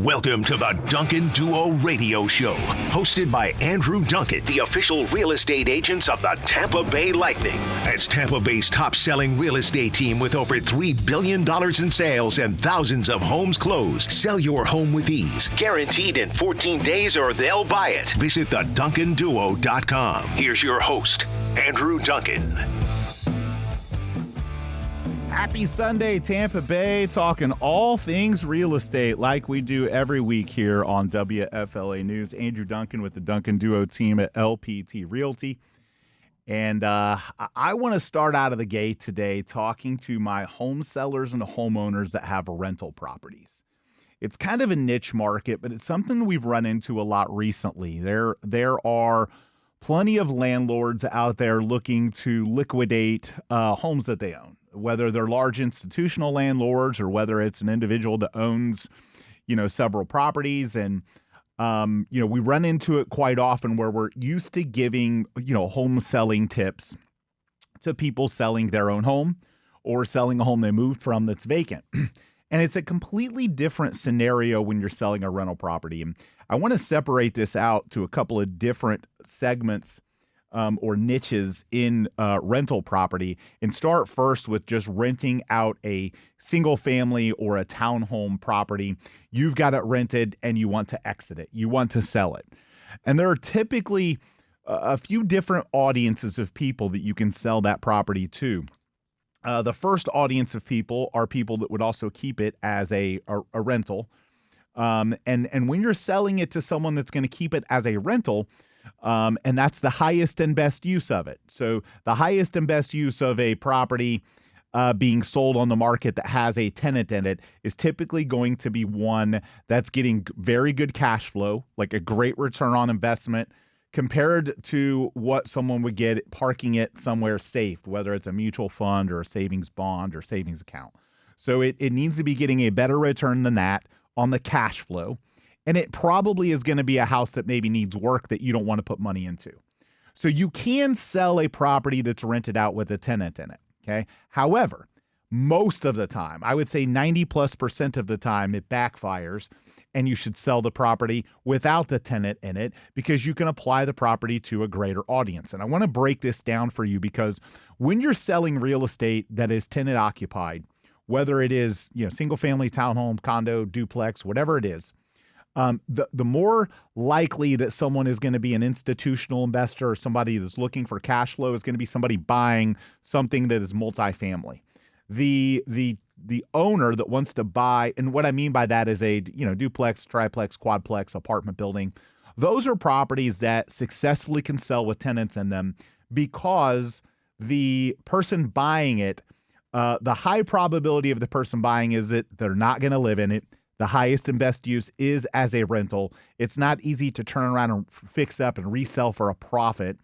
Welcome to the Duncan Duo Radio Show, hosted by Andrew Duncan, the official real estate agents of the Tampa Bay Lightning. As Tampa Bay's top-selling real estate team with over $3 billion in sales and thousands of homes closed. Sell your home with ease, guaranteed in 14 days or they'll buy it. Visit theduncanduo.com. Here's your host, Andrew Duncan. Happy Sunday, Tampa Bay, talking all things real estate like we do every week here on WFLA News. Andrew Duncan with the Duncan Duo team at LPT Realty. And I want to start out of the gate today talking to my home sellers and homeowners that have rental properties. It's kind of a niche market, but it's something we've run into a lot recently. There are plenty of landlords out there looking to liquidate homes that they own, whether they're large institutional landlords or whether it's an individual that owns, several properties. And, we run into it quite often where we're used to giving, home selling tips to people selling their own home or selling a home they moved from that's vacant. And it's a completely different scenario when you're selling a rental property. And I want to separate this out to a couple of different segments or niches in rental property, and start first with just renting out a single family or a townhome property. You've got it rented and you want to exit it. You want to sell it. And there are typically a few different audiences of people that you can sell that property to. The first audience of people are people that would also keep it as a rental. And when you're selling it to someone that's going to keep it as a rental, and that's the highest and best use of it. So the highest and best use of a property being sold on the market that has a tenant in it is typically going to be one that's getting very good cash flow, like a great return on investment, compared to what someone would get parking it somewhere safe, whether it's a mutual fund or a savings bond or savings account. So it needs to be getting a better return than that on the cash flow. And it probably is going to be a house that maybe needs work that you don't want to put money into. So you can sell a property that's rented out with a tenant in it, okay? However, most of the time, I would say 90+% of the time, it backfires, and you should sell the property without the tenant in it because you can apply the property to a greater audience. And I want to break this down for you because when you're selling real estate that is tenant occupied, whether it is single family, townhome, condo, duplex, whatever it is, the more likely that someone is going to be an institutional investor or somebody that's looking for cash flow is going to be somebody buying something that is multifamily. The owner that wants to buy, and what I mean by that is a duplex, triplex, quadplex apartment building. Those are properties that successfully can sell with tenants in them because the person buying it, the high probability of the person buying is that they're not going to live in it. The highest and best use is as a rental. It's not easy to turn around and fix up and resell for a profit.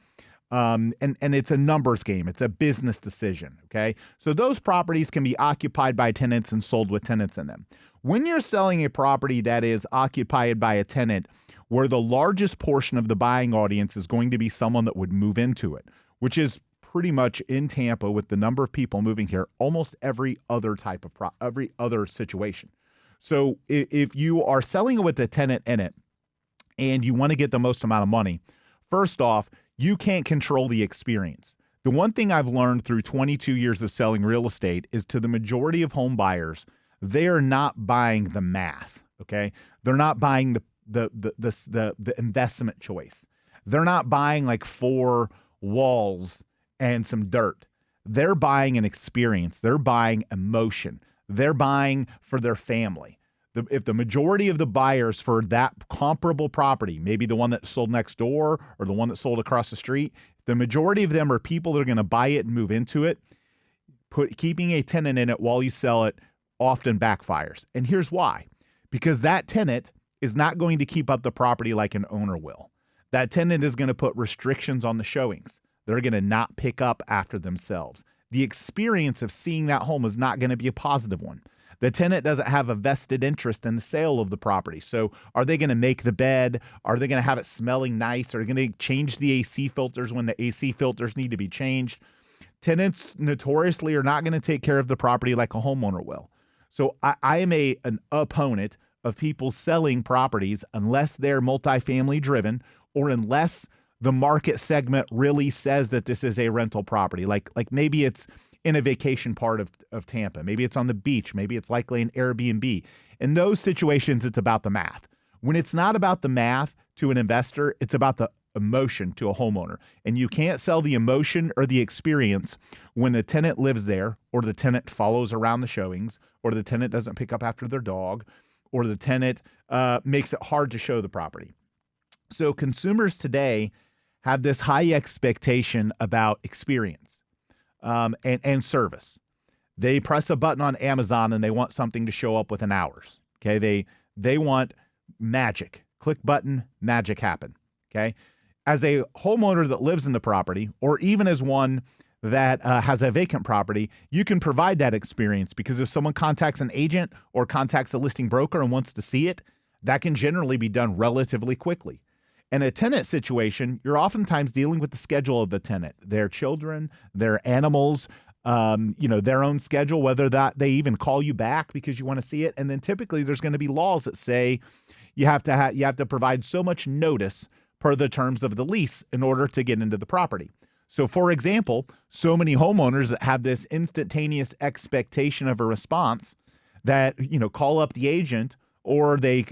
And it's a numbers game. It's a business decision, okay? So those properties can be occupied by tenants and sold with tenants in them. When you're selling a property that is occupied by a tenant, where the largest portion of the buying audience is going to be someone that would move into it, which is pretty much in Tampa with the number of people moving here, almost every other type of every other situation. So if you are selling it with a tenant in it and you want to get the most amount of money, first off, you can't control the experience. The one thing I've learned through 22 years of selling real estate is to the majority of home buyers, they are not buying the math, okay? They're not buying the investment choice. They're not buying like 4 walls and some dirt. They're buying an experience. They're buying emotion. They're buying for their family. If the majority of the buyers for that comparable property, maybe the one that sold next door or the one that sold across the street, the majority of them are people that are going to buy it and move into it, keeping a tenant in it while you sell it often backfires. And here's why. Because that tenant is not going to keep up the property like an owner will. That tenant is going to put restrictions on the showings. They're going to not pick up after themselves. The experience of seeing that home is not going to be a positive one. The tenant doesn't have a vested interest in the sale of the property. So are they going to make the bed? Are they going to have it smelling nice? Are they going to change the AC filters when the AC filters need to be changed? Tenants notoriously are not going to take care of the property like a homeowner will. So I am an opponent of people selling properties unless they're multifamily driven or unless the market segment really says that this is a rental property. Like maybe it's in a vacation part of Tampa. Maybe it's on the beach. Maybe it's likely an Airbnb. In those situations, it's about the math. When it's not about the math to an investor, it's about the emotion to a homeowner. And you can't sell the emotion or the experience when the tenant lives there, or the tenant follows around the showings, or the tenant doesn't pick up after their dog, or the tenant makes it hard to show the property. So consumers today have this high expectation about experience and service. They press a button on Amazon and they want something to show up within hours. Okay, they want magic. Click button, magic happen. Okay, as a homeowner that lives in the property, or even as one that has a vacant property, you can provide that experience, because if someone contacts an agent or contacts a listing broker and wants to see it, that can generally be done relatively quickly. In a tenant situation, you're oftentimes dealing with the schedule of the tenant, their children, their animals, their own schedule, whether that they even call you back because you want to see it. And then typically there's going to be laws that say you have to provide so much notice per the terms of the lease in order to get into the property. So, for example, so many homeowners that have this instantaneous expectation of a response that, call up the agent, or they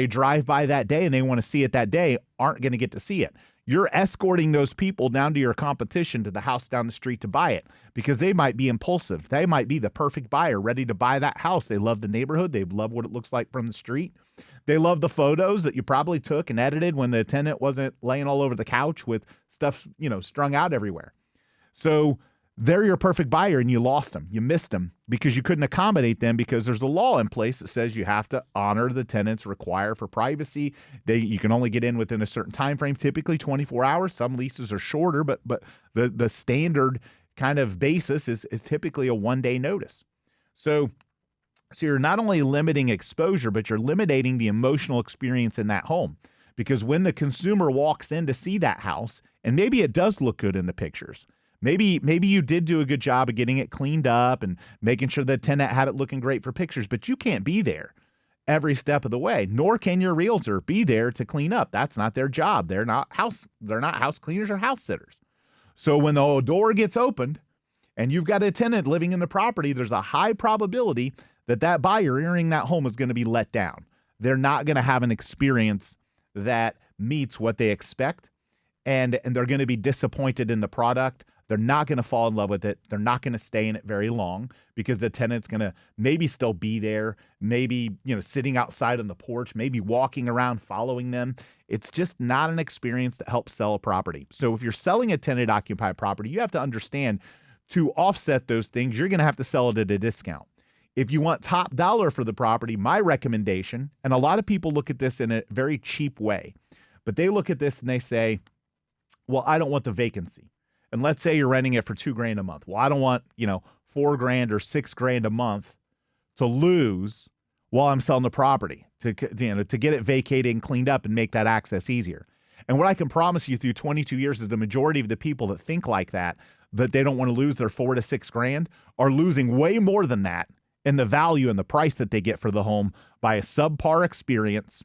drive by that day and they want to see it that day, aren't going to get to see it. You're escorting those people down to your competition to the house down the street to buy it, because they might be impulsive. They might be the perfect buyer, ready to buy that house. They love the neighborhood. They love what it looks like from the street. They love the photos that you probably took and edited when the tenant wasn't laying all over the couch with stuff, strung out everywhere. So they're your perfect buyer, and you lost them. You missed them because you couldn't accommodate them, because there's a law in place that says you have to honor the tenants require for privacy. You can only get in within a certain time frame, typically 24 hours. Some leases are shorter, but the standard kind of basis is typically a one-day notice. So you're not only limiting exposure, but you're limiting the emotional experience in that home. Because when the consumer walks in to see that house, and maybe it does look good in the pictures, maybe you did do a good job of getting it cleaned up and making sure the tenant had it looking great for pictures, but you can't be there every step of the way, nor can your realtor be there to clean up. That's not their job. They're not house cleaners or house sitters. So when the door gets opened and you've got a tenant living in the property, there's a high probability that buyer entering that home is going to be let down. They're not going to have an experience that meets what they expect, and they're going to be disappointed in the product. They're not going to fall in love with it. They're not going to stay in it very long, because the tenant's going to maybe still be there, maybe, sitting outside on the porch, maybe walking around following them. It's just not an experience that helps sell a property. So if you're selling a tenant-occupied property, you have to understand, to offset those things, you're going to have to sell it at a discount. If you want top dollar for the property, my recommendation, and a lot of people look at this in a very cheap way, but they look at this and they say, well, I don't want the vacancy. And let's say you're renting it for $2,000 a month. Well, I don't want, $4,000 or $6,000 a month to lose while I'm selling the property to get it vacated and cleaned up and make that access easier. And what I can promise you through 22 years is the majority of the people that think like that they don't want to lose their $4,000 to $6,000, are losing way more than that in the value and the price that they get for the home by a subpar experience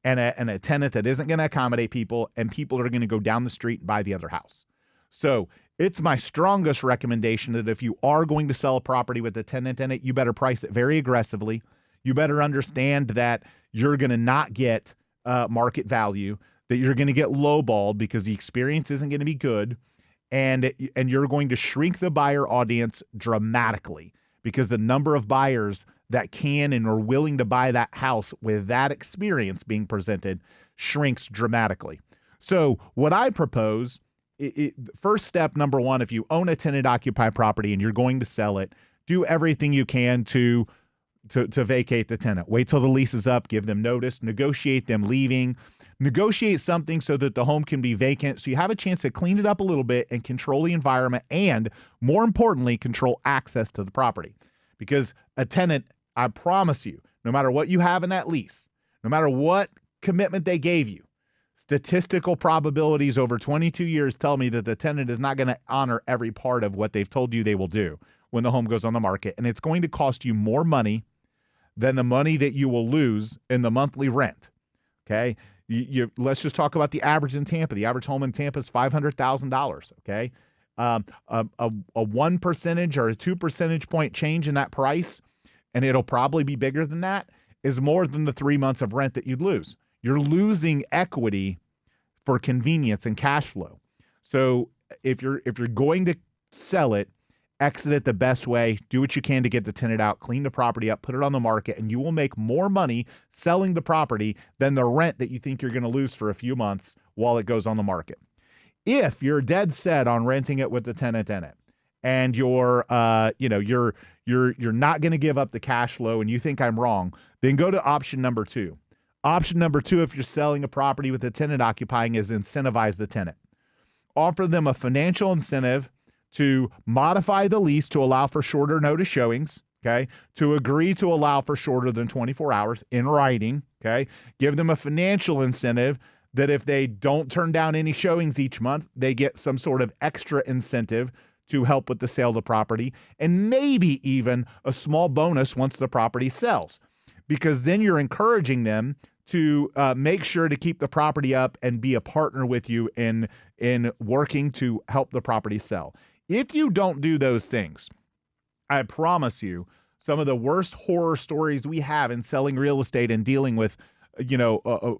and a tenant that isn't going to accommodate people, and people are going to go down the street and buy the other house. So it's my strongest recommendation that if you are going to sell a property with a tenant in it, you better price it very aggressively. You better understand that you're going to not get market value, that you're going to get lowballed because the experience isn't going to be good, and you're going to shrink the buyer audience dramatically, because the number of buyers that can and are willing to buy that house with that experience being presented shrinks dramatically. So what I propose, first step number one, if you own a tenant-occupied property and you're going to sell it, do everything you can to vacate the tenant. Wait till the lease is up, give them notice, negotiate them leaving, negotiate something so that the home can be vacant, so you have a chance to clean it up a little bit and control the environment, and more importantly, control access to the property. Because a tenant, I promise you, no matter what you have in that lease, no matter what commitment they gave you, statistical probabilities over 22 years tell me that the tenant is not going to honor every part of what they've told you they will do when the home goes on the market. And it's going to cost you more money than the money that you will lose in the monthly rent. Okay. Let's just talk about the average in Tampa. The average home in Tampa is $500,000. Okay. A 1% or a 2 percentage point change in that price, and it'll probably be bigger than that, is more than the 3 months of rent that you'd lose. You're losing equity for convenience and cash flow. So if you're going to sell it, exit it the best way. Do what you can to get the tenant out, clean the property up, put it on the market, and you will make more money selling the property than the rent that you think you're going to lose for a few months while it goes on the market. If you're dead set on renting it with the tenant in it, and you're not going to give up the cash flow, and you think I'm wrong, then go to option number 2. Option number 2, if you're selling a property with a tenant occupying, is incentivize the tenant. Offer them a financial incentive to modify the lease to allow for shorter notice showings, okay? To agree to allow for shorter than 24 hours in writing, okay? Give them a financial incentive that if they don't turn down any showings each month, they get some sort of extra incentive to help with the sale of the property, and maybe even a small bonus once the property sells, because then you're encouraging them to make sure to keep the property up and be a partner with you in working to help the property sell. If you don't do those things, I promise you, some of the worst horror stories we have in selling real estate and dealing with,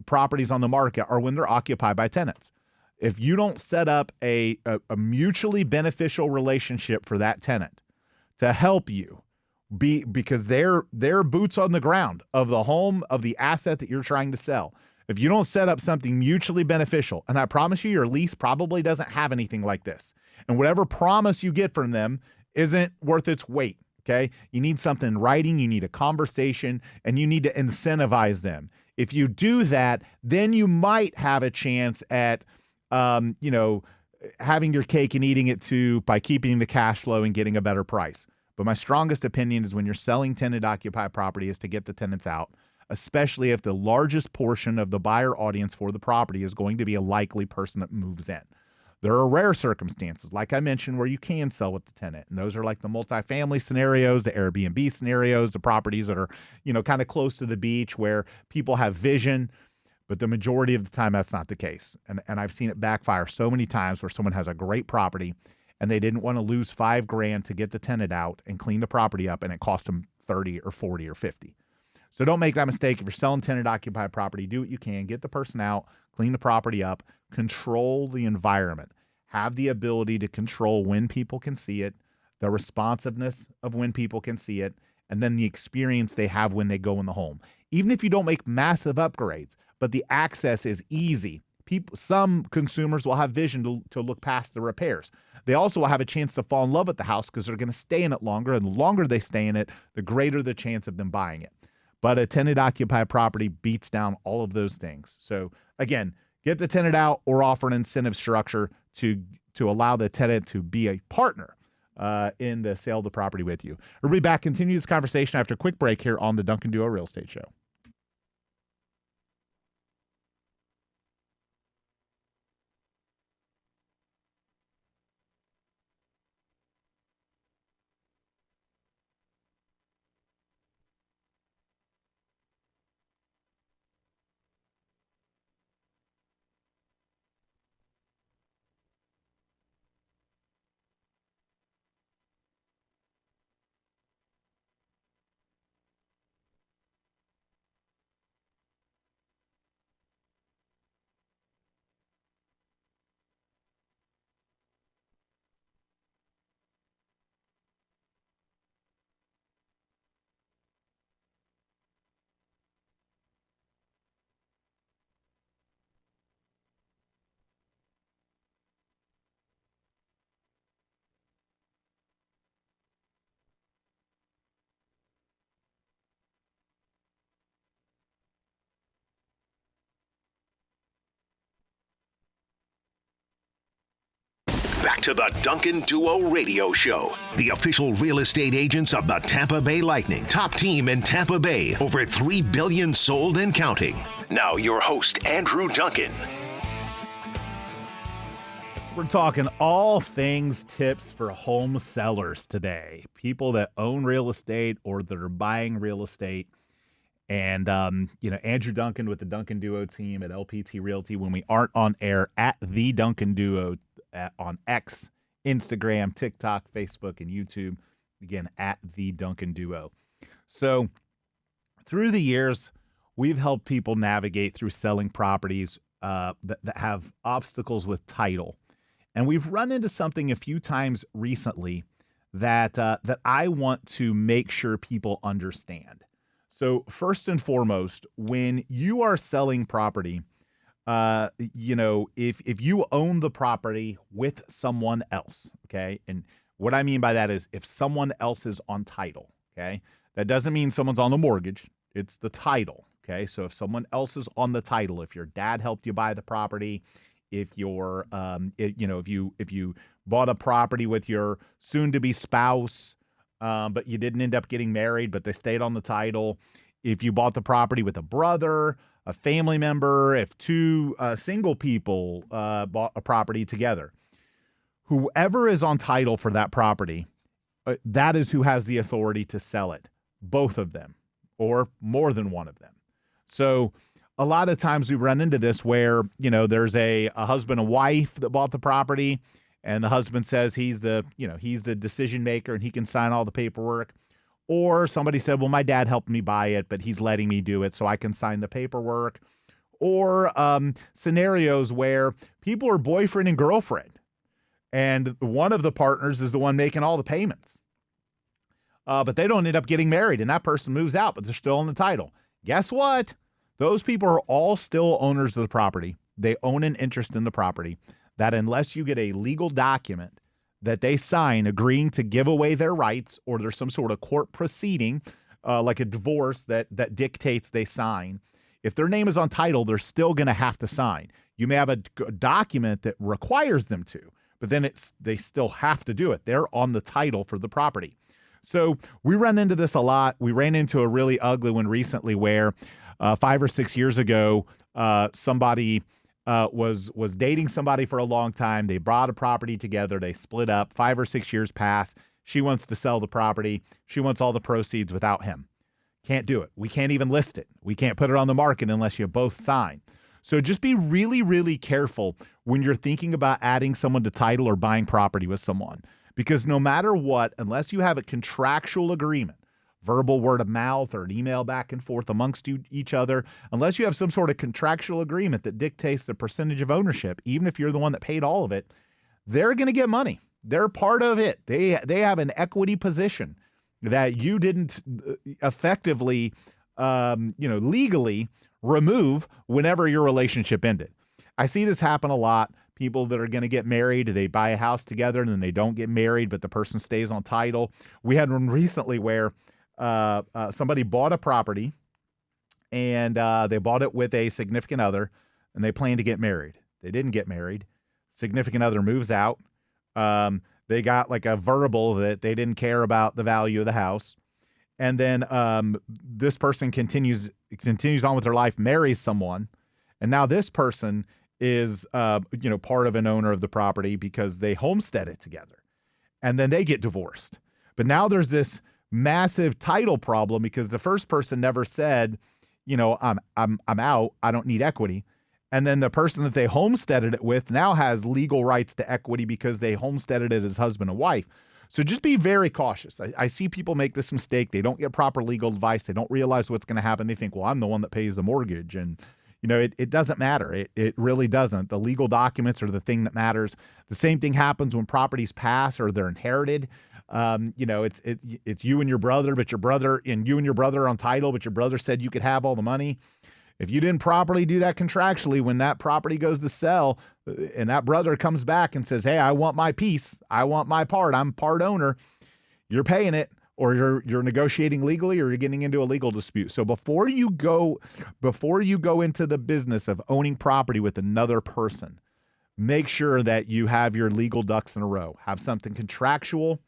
properties on the market are when they're occupied by tenants. If you don't set up a mutually beneficial relationship for that tenant to help you because they're boots on the ground of the home, of the asset that you're trying to sell. If you don't set up something mutually beneficial, and I promise you, your lease probably doesn't have anything like this. And whatever promise you get from them isn't worth its weight, okay? You need something in writing, you need a conversation, and you need to incentivize them. If you do that, then you might have a chance at, having your cake and eating it too by keeping the cash flow and getting a better price. But my strongest opinion is when you're selling tenant-occupied property is to get the tenants out, especially if the largest portion of the buyer audience for the property is going to be a likely person that moves in. There are rare circumstances, like I mentioned, where you can sell with the tenant. And those are like the multifamily scenarios, the Airbnb scenarios, the properties that are, kind of close to the beach where people have vision. But the majority of the time, that's not the case. And I've seen it backfire so many times where someone has a great property and they didn't want to lose $5,000 to get the tenant out and clean the property up, and it cost them 30 or 40 or 50. So don't make that mistake. If you're selling tenant-occupied property, do what you can. Get the person out, clean the property up, control the environment. Have the ability to control when people can see it, the responsiveness of when people can see it, and then the experience they have when they go in the home. Even if you don't make massive upgrades, but the access is easy. Some consumers will have vision to look past the repairs. They also will have a chance to fall in love with the house because they're going to stay in it longer, and the longer they stay in it, the greater the chance of them buying it. But a tenant-occupied property beats down all of those things. So again, get the tenant out or offer an incentive structure to allow the tenant to be a partner in the sale of the property with you. We'll be back, continue this conversation after a quick break here on the Duncan Duo Real Estate Show. Back to the Duncan Duo Radio Show, the official real estate agents of the Tampa Bay Lightning. Top team in Tampa Bay, over $3 billion sold and counting. Now your host, Andrew Duncan. We're talking all things tips for home sellers today. People that own real estate or that are buying real estate. And, Andrew Duncan with the Duncan Duo team at LPT Realty, when we aren't on air, at the Duncan Duo on X, Instagram, TikTok, Facebook, and YouTube. Again, at the Duncan Duo. So through the years, we've helped people navigate through selling properties that have obstacles with title. And we've run into something a few times recently that I want to make sure people understand. So first and foremost, when you are selling property, if you own the property with someone else, okay? And what I mean by that is if someone else is on title, okay? That doesn't mean someone's on the mortgage. It's the title, okay? So if someone else is on the title, if your dad helped you buy the property, if you're, if you bought a property with your soon-to-be spouse, but you didn't end up getting married, but they stayed on the title. If you bought the property with a brother, a family member, if two single people bought a property together, whoever is on title for that property, that is who has the authority to sell it, both of them or more than one of them. So a lot of times we run into this where, there's a husband and wife that bought the property, and the husband says he's the decision maker and he can sign all the paperwork. Or somebody said, well, my dad helped me buy it, but he's letting me do it so I can sign the paperwork. Or scenarios where people are boyfriend and girlfriend, and one of the partners is the one making all the payments. But they don't end up getting married, and that person moves out, but they're still on the title. Guess what? Those people are all still owners of the property. They own an interest in the property. That unless you get a legal document that they sign agreeing to give away their rights, or there's some sort of court proceeding, like a divorce that dictates they sign, if their name is on title, they're still going to have to sign. You may have a document that requires them to, but then they still have to do it. They're on the title for the property. So we run into this a lot. We ran into a really ugly one recently where 5 or 6 years ago, somebody was dating somebody for a long time. They bought a property together. They split up. 5 or 6 years pass. She wants to sell the property. She wants all the proceeds without him. Can't do it. We can't even list it. We can't put it on the market unless you both sign. So just be really, really careful when you're thinking about adding someone to title or buying property with someone. Because no matter what, unless you have a contractual agreement, verbal word of mouth or an email back and forth amongst each other, unless you have some sort of contractual agreement that dictates the percentage of ownership, even if you're the one that paid all of it, they're going to get money. They're part of it. They have an equity position that you didn't effectively, legally remove whenever your relationship ended. I see this happen a lot. People that are going to get married, they buy a house together and then they don't get married, but the person stays on title. We had one recently where somebody bought a property and they bought it with a significant other and they planned to get married. They didn't get married. Significant other moves out. They got like a verbal that they didn't care about the value of the house. And then this person continues on with their life, marries someone. And now this person is, part of an owner of the property because they homestead it together. And then they get divorced. But now there's this massive title problem because the first person never said, I'm out. I don't need equity. And then the person that they homesteaded it with now has legal rights to equity because they homesteaded it as husband and wife. So just be very cautious. I see people make this mistake. They don't get proper legal advice. They don't realize what's going to happen. They think, well, I'm the one that pays the mortgage. And, it doesn't matter. It really doesn't. The legal documents are the thing that matters. The same thing happens when properties pass or they're inherited. It's you and your brother, but you and your brother are on title, but your brother said you could have all the money. If you didn't properly do that contractually, when that property goes to sell and that brother comes back and says, hey, I want my piece, I want my part, I'm part owner, you're paying it, or you're negotiating legally, or you're getting into a legal dispute. So before you go into the business of owning property with another person, make sure that you have your legal ducks in a row. Have something contractual,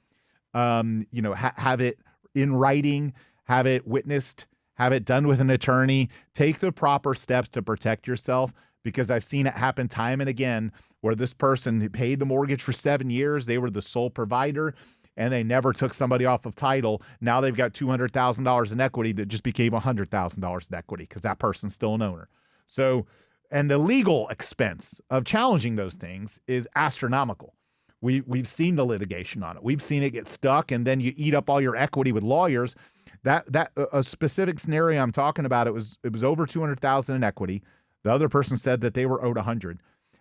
have it in writing, have it witnessed, have it done with an attorney. Take the proper steps to protect yourself, because I've seen it happen time and again where this person who paid the mortgage for 7 years, they were the sole provider, and they never took somebody off of title. Now they've got $200,000 in equity that just became $100,000 in equity because that person's still an owner. So, and the legal expense of challenging those things is astronomical. We've seen the litigation on it. We've seen it get stuck, and then you eat up all your equity with lawyers. That a specific scenario I'm talking about, it was over $200,000 in equity. The other person said that they were owed $100,000.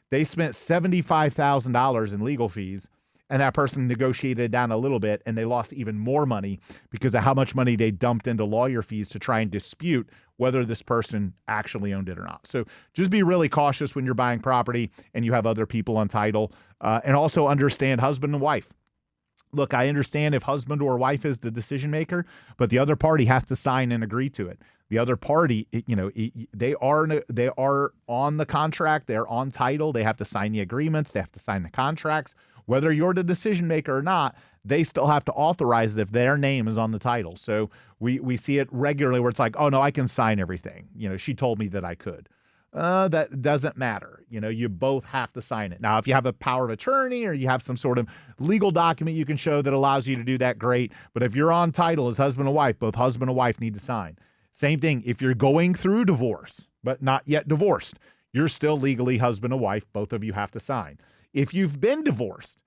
They spent $75,000 in legal fees, and that person negotiated it down a little bit, and they lost even more money because of how much money they dumped into lawyer fees to try and dispute whether this person actually owned it or not. So just be really cautious when you're buying property and you have other people on title, and also understand husband and wife. Look, I understand if husband or wife is the decision maker, but the other party has to sign and agree to it. The other party, they are on the contract, they're on title, they have to sign the agreements, they have to sign the contracts. Whether you're the decision maker or not, they still have to authorize it if their name is on the title. So we see it regularly where it's like, oh no, I can sign everything. She told me that I could. That doesn't matter. You both have to sign it. Now, if you have a power of attorney or you have some sort of legal document you can show that allows you to do that, great. But if you're on title as husband and wife, both husband and wife need to sign. Same thing. If you're going through divorce, but not yet divorced, you're still legally husband and wife. Both of you have to sign. If you've been divorced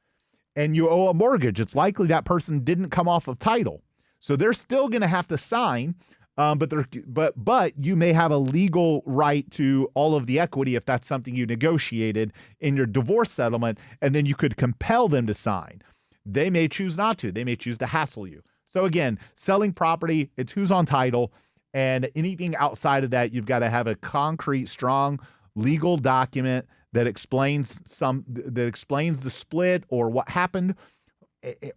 and you owe a mortgage, it's likely that person didn't come off of title. So they're still going to have to sign. But you may have a legal right to all of the equity if that's something you negotiated in your divorce settlement, and then you could compel them to sign. They may choose not to. They may choose to hassle you. So again, selling property, it's who's on title, and anything outside of that, you've got to have a concrete, strong legal document that explains the split or what happened,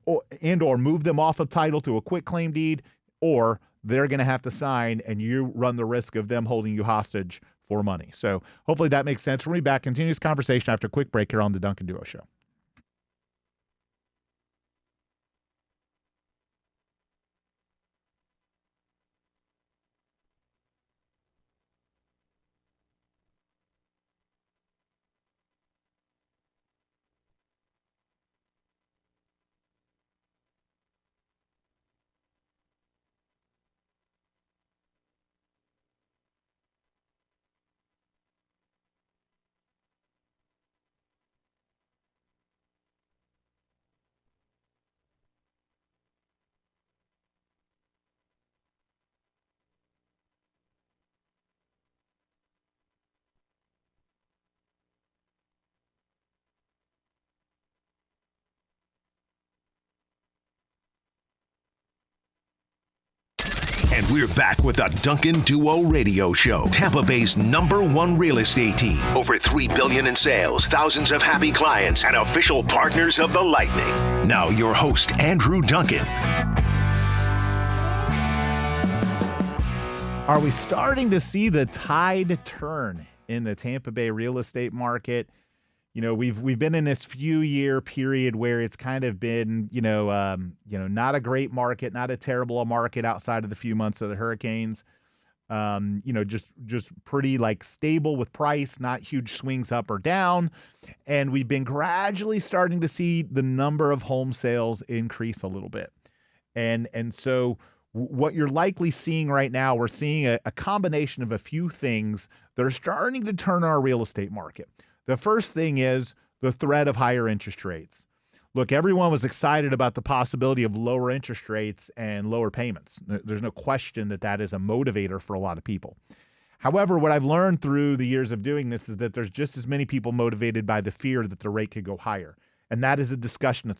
or move them off of title to a quitclaim deed, or they're going to have to sign, and you run the risk of them holding you hostage for money. So hopefully that makes sense. We'll be back. Continue this conversation after a quick break here on the Duncan Duo Show. And we're back with the Duncan Duo Radio Show, Tampa Bay's #1 real estate team. Over $3 billion in sales, thousands of happy clients, and official partners of the Lightning. Now your host, Andrew Duncan. Are we starting to see the tide turn in the Tampa Bay real estate market? We've been in this few-year period where it's kind of been, not a great market, not a terrible market outside of the few months of the hurricanes. Just pretty stable with price, not huge swings up or down. And we've been gradually starting to see the number of home sales increase a little bit. And so what you're likely seeing right now, we're seeing a combination of a few things that are starting to turn our real estate market. The first thing is the threat of higher interest rates. Look, everyone was excited about the possibility of lower interest rates and lower payments. There's no question that that is a motivator for a lot of people. However, what I've learned through the years of doing this is that there's just as many people motivated by the fear that the rate could go higher. And that is a discussion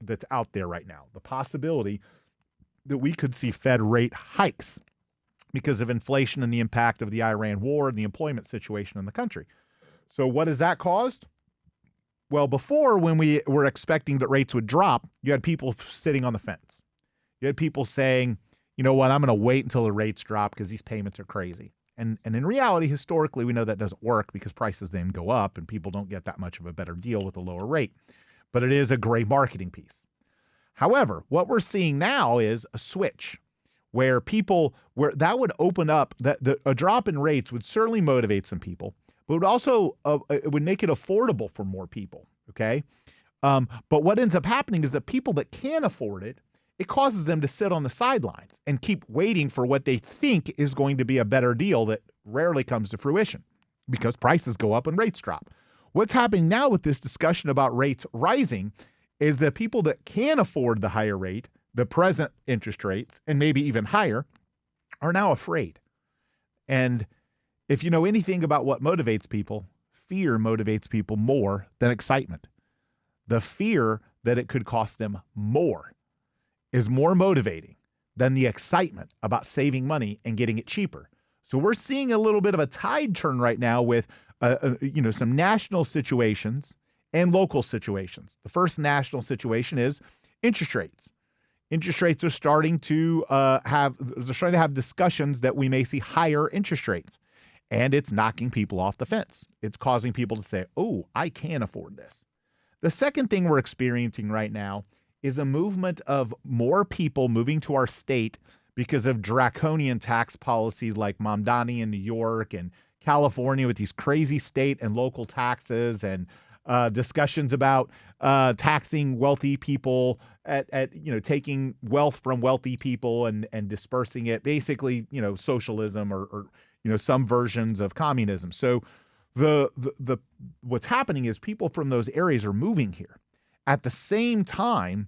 that's out there right now. The possibility that we could see Fed rate hikes because of inflation and the impact of the Iran war and the employment situation in the country. So what has that caused? Well, before, when we were expecting that rates would drop, you had people sitting on the fence. You had people saying, you know what, I'm going to wait until the rates drop because these payments are crazy. And in reality, historically, we know that doesn't work because prices then go up and people don't get that much of a better deal with a lower rate. But it is a great marketing piece. However, what we're seeing now is a switch where that would open up, a drop in rates would certainly motivate some people. But it would also it would make it affordable for more people, okay? But what ends up happening is that people that can afford it, it causes them to sit on the sidelines and keep waiting for what they think is going to be a better deal that rarely comes to fruition because prices go up and rates drop. What's happening now with this discussion about rates rising is that people that can afford the higher rate, the present interest rates, and maybe even higher, are now afraid. And if you know anything about what motivates people, fear motivates people more than excitement. The fear that it could cost them more is more motivating than the excitement about saving money and getting it cheaper. So we're seeing a little bit of a tide turn right now with some national situations and local situations. The first national situation is interest rates. Interest rates are starting to have discussions that we may see higher interest rates, and it's knocking people off the fence. It's causing people to say, "Oh, I can afford this." The second thing we're experiencing right now is a movement of more people moving to our state because of draconian tax policies like Mamdani in New York and California with these crazy state and local taxes and discussions about taxing wealthy people at taking wealth from wealthy people and dispersing it, basically, socialism or some versions of communism. So the what's happening is people from those areas are moving here at the same time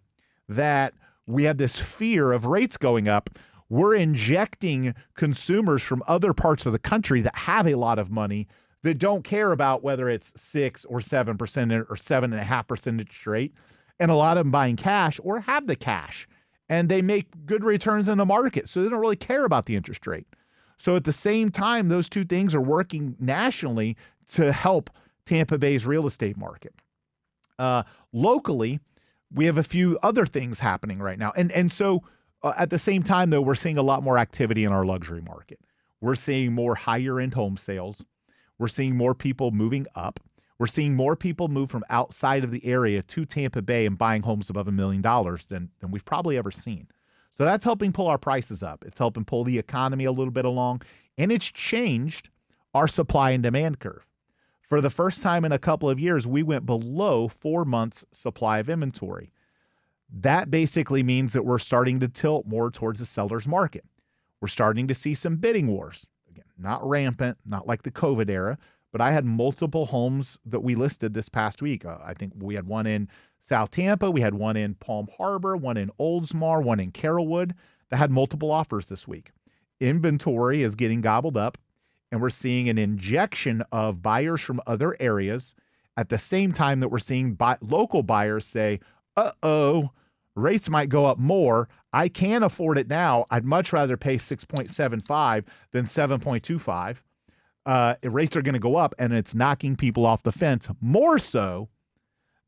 that we have this fear of rates going up. We're injecting consumers from other parts of the country that have a lot of money that don't care about whether it's 6 or 7% or 7.5% interest rate. And a lot of them buying cash or have the cash and they make good returns in the market. So they don't really care about the interest rate. So at the same time, those two things are working nationally to help Tampa Bay's real estate market. Locally, we have a few other things happening right now. And so at the same time, though, we're seeing a lot more activity in our luxury market. We're seeing more higher-end home sales. We're seeing more people moving up. We're seeing more people move from outside of the area to Tampa Bay and buying homes above $1 million than we've probably ever seen. So that's helping pull our prices up. It's helping pull the economy a little bit along, and it's changed our supply and demand curve. For the first time in a couple of years, we went below 4 months supply of inventory. That basically means that we're starting to tilt more towards the seller's market. We're starting to see some bidding wars. Again, not rampant, not like the COVID era, but I had multiple homes that we listed this past week. I think we had one in South Tampa, we had one in Palm Harbor, one in Oldsmar, one in Carrollwood that had multiple offers this week. Inventory is getting gobbled up, and we're seeing an injection of buyers from other areas at the same time that we're seeing local buyers say, rates might go up more. I can afford it now. I'd much rather pay 6.75 than 7.25. Rates are going to go up, and it's knocking people off the fence more so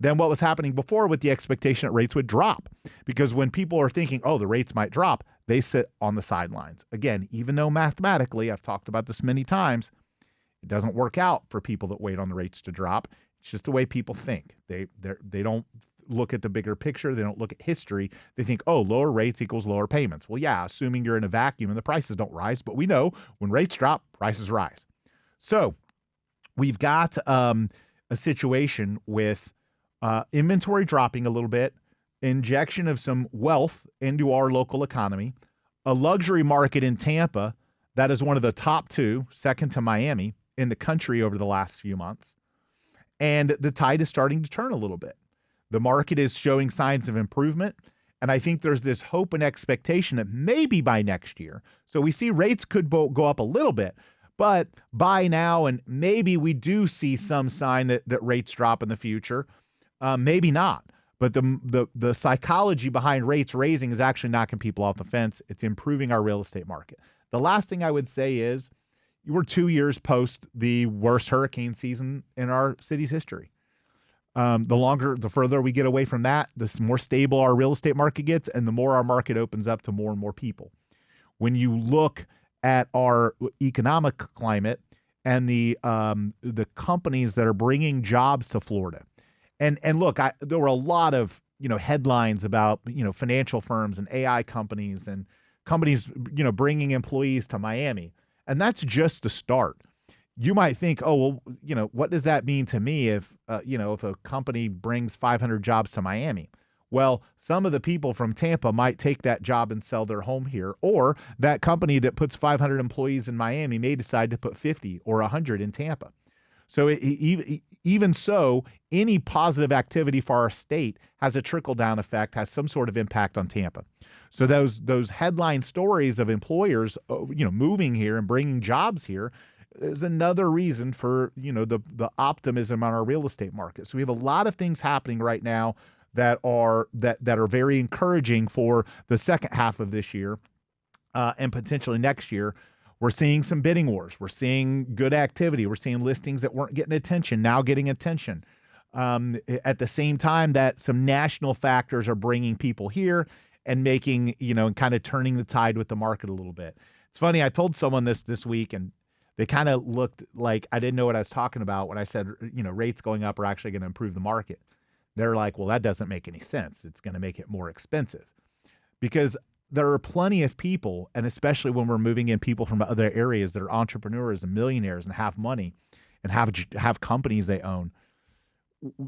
than what was happening before with the expectation that rates would drop. Because when people are thinking, the rates might drop, they sit on the sidelines. Again, even though mathematically, I've talked about this many times, it doesn't work out for people that wait on the rates to drop. It's just the way people think. They don't look at the bigger picture. They don't look at history. They think, lower rates equals lower payments. Well, yeah, assuming you're in a vacuum and the prices don't rise. But we know when rates drop, prices rise. So we've got a situation with inventory dropping a little bit, injection of some wealth into our local economy, a luxury market in Tampa that is one of the top two, second to Miami, in the country over the last few months. And the tide is starting to turn a little bit. The market is showing signs of improvement. And I think there's this hope and expectation that maybe by next year, so we see rates could go up a little bit, but by now, and maybe we do see some sign that rates drop in the future. Maybe not. But the psychology behind rates raising is actually knocking people off the fence. It's improving our real estate market. The last thing I would say is we're 2 years post the worst hurricane season in our city's history. The further we get away from that, the more stable our real estate market gets, and the more our market opens up to more and more people. When you look at our economic climate and the companies that are bringing jobs to Florida, and look, there were a lot of headlines about financial firms and AI companies and companies bringing employees to Miami, and that's just the start. you might think, oh, well, what does that mean to me if a company brings 500 jobs to Miami? Well, some of the people from Tampa might take that job and sell their home here, or that company that puts 500 employees in Miami may decide to put 50 or 100 in Tampa. So even so, any positive activity for our state has a trickle-down effect, has some sort of impact on Tampa. So those headline stories of employers, moving here and bringing jobs here is another reason for, the optimism on our real estate market. So we have a lot of things happening right now that are very encouraging for the second half of this year and potentially next year. We're seeing some bidding wars. We're seeing good activity. We're seeing listings that weren't getting attention now getting attention. At the same time that some national factors are bringing people here and making, and kind of turning the tide with the market a little bit. It's funny. I told someone this week, and they kind of looked like I didn't know what I was talking about when I said, rates going up are actually going to improve the market. They're like, well, that doesn't make any sense. It's going to make it more expensive, because there are plenty of people, and especially when we're moving in people from other areas that are entrepreneurs and millionaires and have money and have companies they own.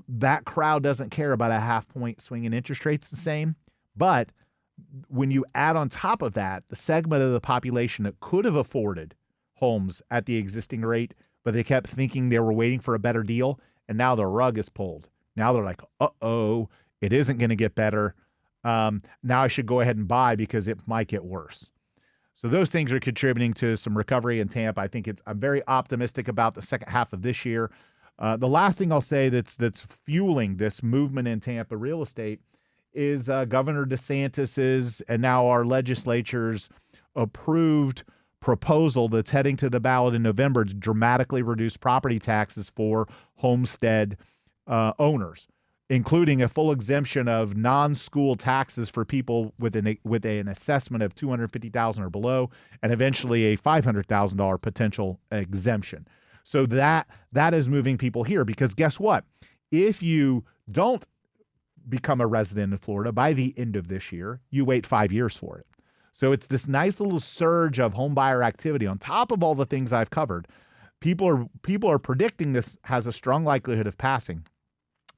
That crowd doesn't care about a half-point swing in interest rates the same. But when you add on top of that the segment of the population that could have afforded homes at the existing rate, but they kept thinking they were waiting for a better deal, and now the rug is pulled. Now they're like, uh-oh, it isn't going to get better. Now I should go ahead and buy because it might get worse. So those things are contributing to some recovery in Tampa. I'm very optimistic about the second half of this year. The last thing I'll say that's fueling this movement in Tampa real estate is Governor DeSantis's and now our legislature's approved proposal that's heading to the ballot in November to dramatically reduce property taxes for homestead owners, including a full exemption of non-school taxes for people with an assessment of $250,000 or below, and eventually a $500,000 potential exemption. So that is moving people here, because guess what? If you don't become a resident in Florida by the end of this year, you wait 5 years for it. So it's this nice little surge of home buyer activity on top of all the things I've covered. People are predicting this has a strong likelihood of passing.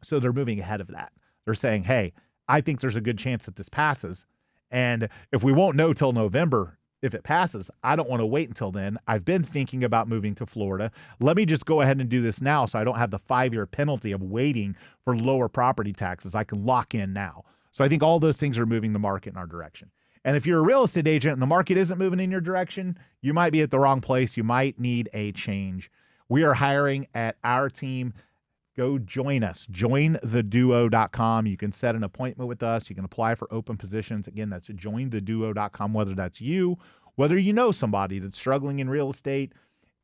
So they're moving ahead of that. They're saying, hey, I think there's a good chance that this passes. And if we won't know till November if it passes, I don't want to wait until then. I've been thinking about moving to Florida. Let me just go ahead and do this now so I don't have the 5-year penalty of waiting for lower property taxes. I can lock in now. So I think all those things are moving the market in our direction. And if you're a real estate agent and the market isn't moving in your direction, you might be at the wrong place. You might need a change. We are hiring at our team. Go join us. JoinTheDuo.com. You can set an appointment with us. You can apply for open positions. Again, that's JoinTheDuo.com, whether that's you, whether you know somebody that's struggling in real estate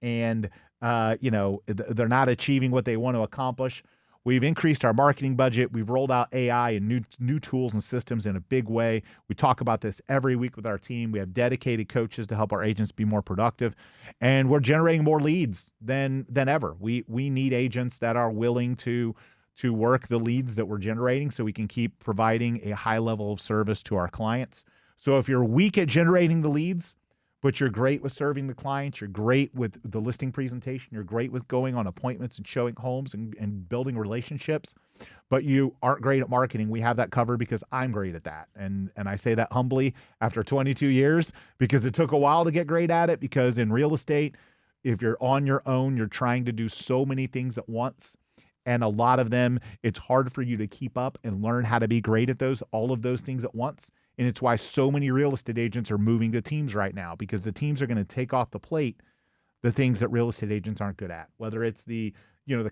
and, they're not achieving what they want to accomplish. We've increased our marketing budget. We've rolled out AI and new tools and systems in a big way. We talk about this every week with our team. We have dedicated coaches to help our agents be more productive, and we're generating more leads than ever. We need agents that are willing to work the leads that we're generating so we can keep providing a high level of service to our clients. So if you're weak at generating the leads, but you're great with serving the clients, you're great with the listing presentation, you're great with going on appointments and showing homes and building relationships, but you aren't great at marketing, we have that covered because I'm great at that. And I say that humbly after 22 years because it took a while to get great at it, because in real estate, if you're on your own, you're trying to do so many things at once. And a lot of them, it's hard for you to keep up and learn how to be great at all of those things at once. And it's why so many real estate agents are moving to teams right now, because the teams are going to take off the plate the things that real estate agents aren't good at, whether it's the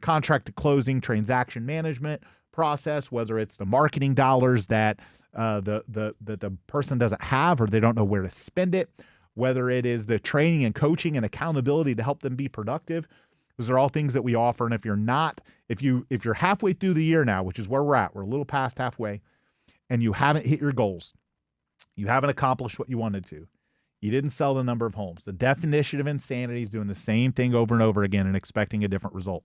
contract to closing transaction management process, whether it's the marketing dollars that the person doesn't have or they don't know where to spend it, whether it is the training and coaching and accountability to help them be productive. Those are all things that we offer. And if you're halfway through the year now, which is where we're at, we're a little past halfway, and you haven't hit your goals, you haven't accomplished what you wanted to, you didn't sell the number of homes. The definition of insanity is doing the same thing over and over again and expecting a different result.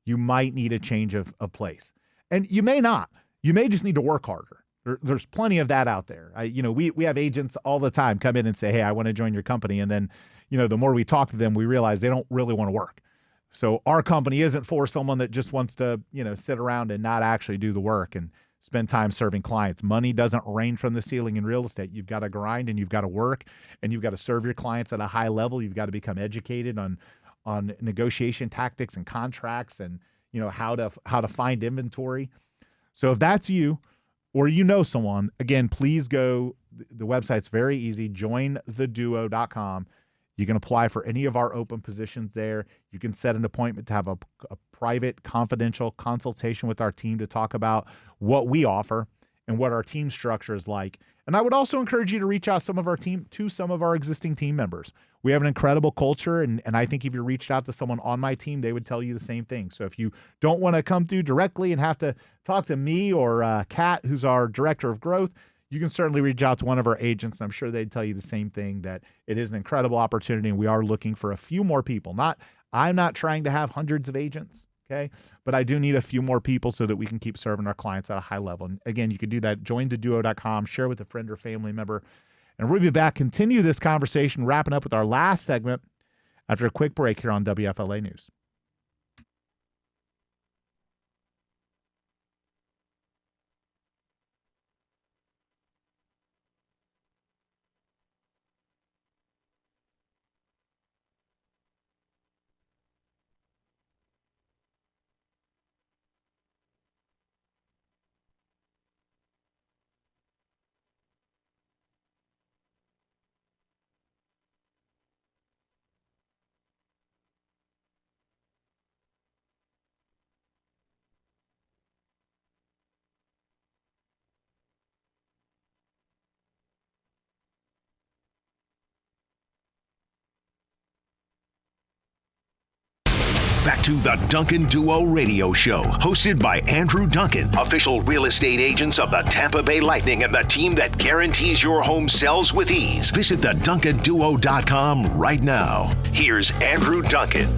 You might need a change of place. And you may not. You may just need to work harder. There's plenty of that out there. We have agents all the time come in and say, hey, I want to join your company. And then, the more we talk to them, we realize they don't really want to work. So our company isn't for someone that just wants to, sit around and not actually do the work and spend time serving clients. Money doesn't rain from the ceiling in real estate. You've got to grind and you've got to work and you've got to serve your clients at a high level. You've got to become educated on negotiation tactics and contracts and, how to find inventory. So if that's you or someone, again, please go. The website's very easy, jointheduo.com. You can apply for any of our open positions there. You can set an appointment to have a private, confidential consultation with our team to talk about what we offer and what our team structure is like. And I would also encourage you to reach out some of our existing team members. We have an incredible culture, and I think if you reached out to someone on my team, they would tell you the same thing. So if you don't want to come through directly and have to talk to me or Kat, who's our director of growth, you can certainly reach out to one of our agents, and I'm sure they'd tell you the same thing, that it is an incredible opportunity, and we are looking for a few more people. I'm not trying to have hundreds of agents, okay? But I do need a few more people so that we can keep serving our clients at a high level. And again, you can do that, jointheduo.com, share with a friend or family member. And we'll be back, continue this conversation, wrapping up with our last segment after a quick break here on WFLA News. Back to the Duncan Duo Radio Show, hosted by Andrew Duncan, official real estate agents of the Tampa Bay Lightning and the team that guarantees your home sells with ease. Visit theduncanduo.com right now. Here's Andrew Duncan.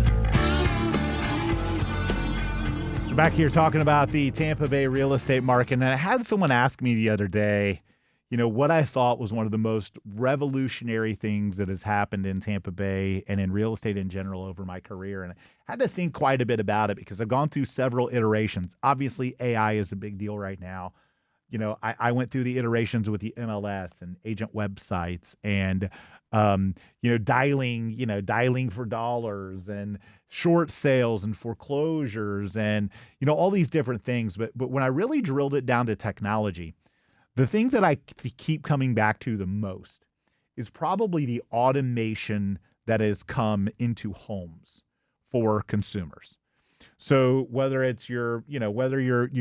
So back here talking about the Tampa Bay real estate market, and I had someone ask me the other day, what I thought was one of the most revolutionary things that has happened in Tampa Bay and in real estate in general over my career. And I had to think quite a bit about it because I've gone through several iterations. Obviously, AI is a big deal right now. I went through the iterations with the MLS and agent websites and, dialing for dollars and short sales and foreclosures and, all these different things. But when I really drilled it down to technology, the thing that I keep coming back to the most is probably the automation that has come into homes for consumers. So whether it's you've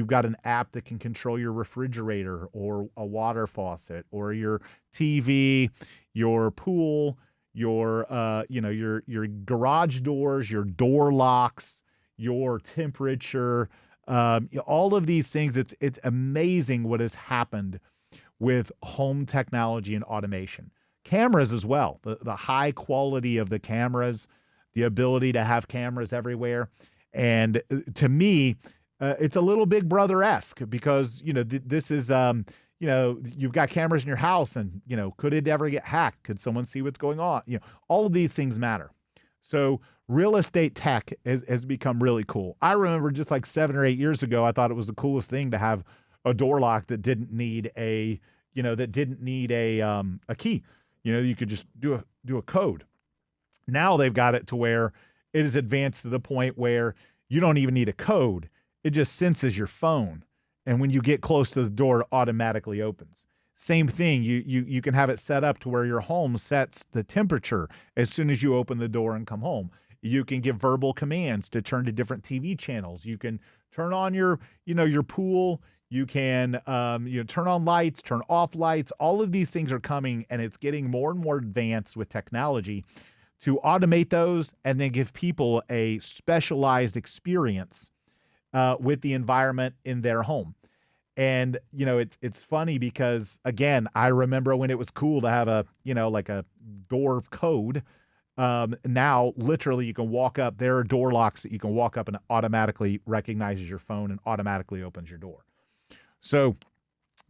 got an app that can control your refrigerator or a water faucet or your TV, your pool, your garage doors, your door locks, your temperature, all of these things, it's amazing what has happened with home technology and automation. Cameras as well, the high quality of the cameras, the ability to have cameras everywhere. And to me, it's a little Big Brother-esque because, this is, you've got cameras in your house and, could it ever get hacked? Could someone see what's going on? All of these things matter. So real estate tech has become really cool. I remember just like 7 or 8 years ago, I thought it was the coolest thing to have a door lock that didn't need a key. You could just do a code. Now they've got it to where it is advanced to the point where you don't even need a code. It just senses your phone. And when you get close to the door, it automatically opens. Same thing, you can have it set up to where your home sets the temperature as soon as you open the door and come home. You can give verbal commands to turn to different TV channels. You can turn on your pool. You can turn on lights, turn off lights. All of these things are coming, and it's getting more and more advanced with technology to automate those and then give people a specialized experience with the environment in their home. And, it's funny because, again, I remember when it was cool to have a door code. Now, literally, you can walk up. There are door locks that you can walk up and it automatically recognizes your phone and automatically opens your door. So,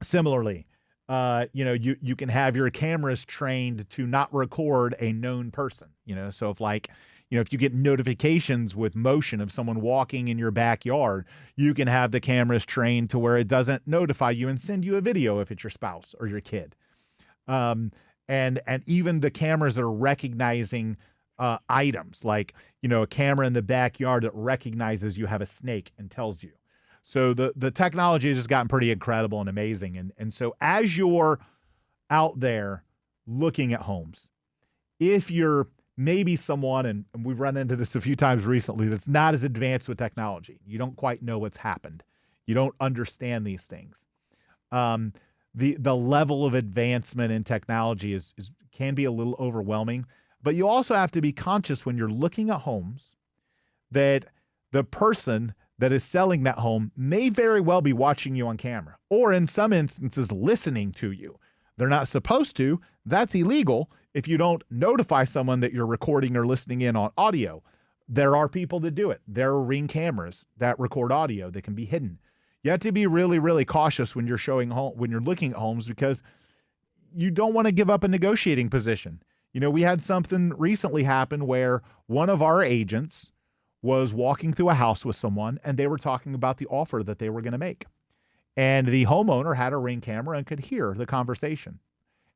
similarly, you can have your cameras trained to not record a known person. So if you get notifications with motion of someone walking in your backyard, you can have the cameras trained to where it doesn't notify you and send you a video if it's your spouse or your kid. And even the cameras that are recognizing items, like, a camera in the backyard that recognizes you have a snake and tells you. So the technology has just gotten pretty incredible and amazing. And so as you're out there looking at homes, if you're maybe someone, and we've run into this a few times recently, that's not as advanced with technology, you don't quite know what's happened, you don't understand these things. The level of advancement in technology can be a little overwhelming, but you also have to be conscious when you're looking at homes that the person that is selling that home may very well be watching you on camera, or in some instances listening to you. They're not supposed to. That's illegal if you don't notify someone that you're recording or listening in on audio. There are people that do it. There are Ring cameras that record audio that can be hidden. You have to be really, really cautious when you're looking at homes, because you don't want to give up a negotiating position. We had something recently happen where one of our agents was walking through a house with someone, and they were talking about the offer that they were going to make. And the homeowner had a Ring camera and could hear the conversation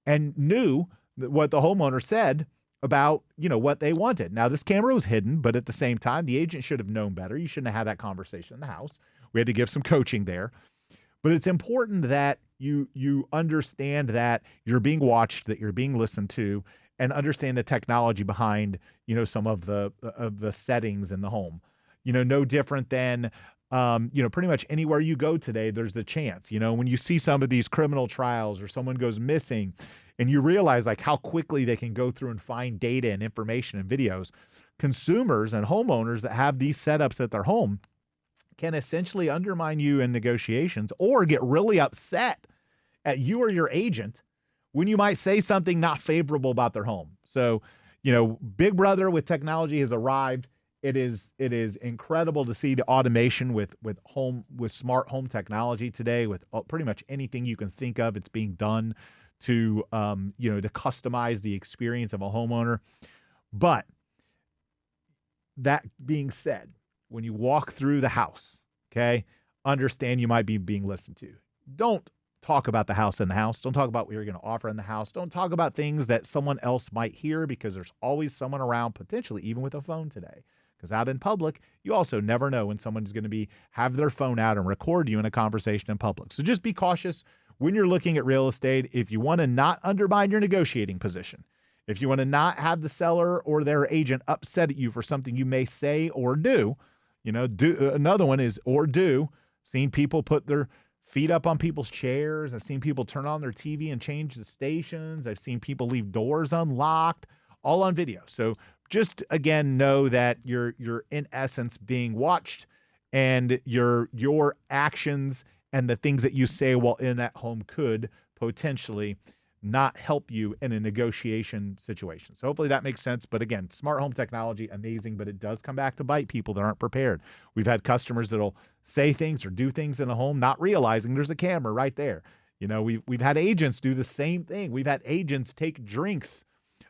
and knew what the homeowner said about, what they wanted. Now, this camera was hidden, but at the same time, the agent should have known better. You shouldn't have had that conversation in the house. We had to give some coaching there. But it's important that you understand that you're being watched, that you're being listened to, and understand the technology behind, some of the settings in the home. No different than, pretty much anywhere you go today, there's the chance, when you see some of these criminal trials or someone goes missing, and you realize like how quickly they can go through and find data and information and videos, consumers and homeowners that have these setups at their home can essentially undermine you in negotiations or get really upset at you or your agent when you might say something not favorable about their home. So, Big Brother with technology has arrived. It is incredible to see the automation with smart home technology today, with pretty much anything you can think of. It's being done to customize the experience of a homeowner. But that being said, when you walk through the house, okay, understand you might be being listened to. Don't talk about the house in the house. Don't talk about what you're going to offer in the house. Don't talk about things that someone else might hear, because there's always someone around, potentially even with a phone today. Because out in public, you also never know when someone's going to have their phone out and record you in a conversation in public. So just be cautious when you're looking at real estate. If you want to not undermine your negotiating position, if you want to not have the seller or their agent upset at you for something you may say or do, another one is or do. Seen people put their feet up on people's chairs. I've seen people turn on their TV and change the stations. I've seen people leave doors unlocked, all on video. So just again, know that you're in essence being watched, and your actions and the things that you say while in that home could potentially not help you in a negotiation situation. So hopefully that makes sense. But again, smart home technology, amazing, but it does come back to bite people that aren't prepared. We've had customers that'll say things or do things in a home not realizing there's a camera right there. We've had agents do the same thing. We've had agents take drinks,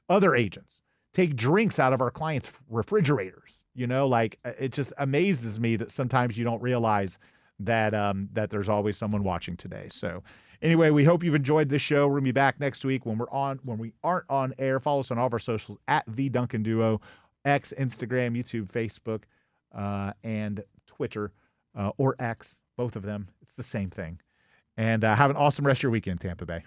other agents take drinks out of our clients' refrigerators. It just amazes me that sometimes you don't realize that there's always someone watching today. So anyway, we hope you've enjoyed this show. We're gonna be back next week when we aren't on air. Follow us on all of our socials at The Duncan Duo, X, Instagram, YouTube, Facebook, and Twitter, or X, both of them. It's the same thing. And have an awesome rest of your weekend, Tampa Bay.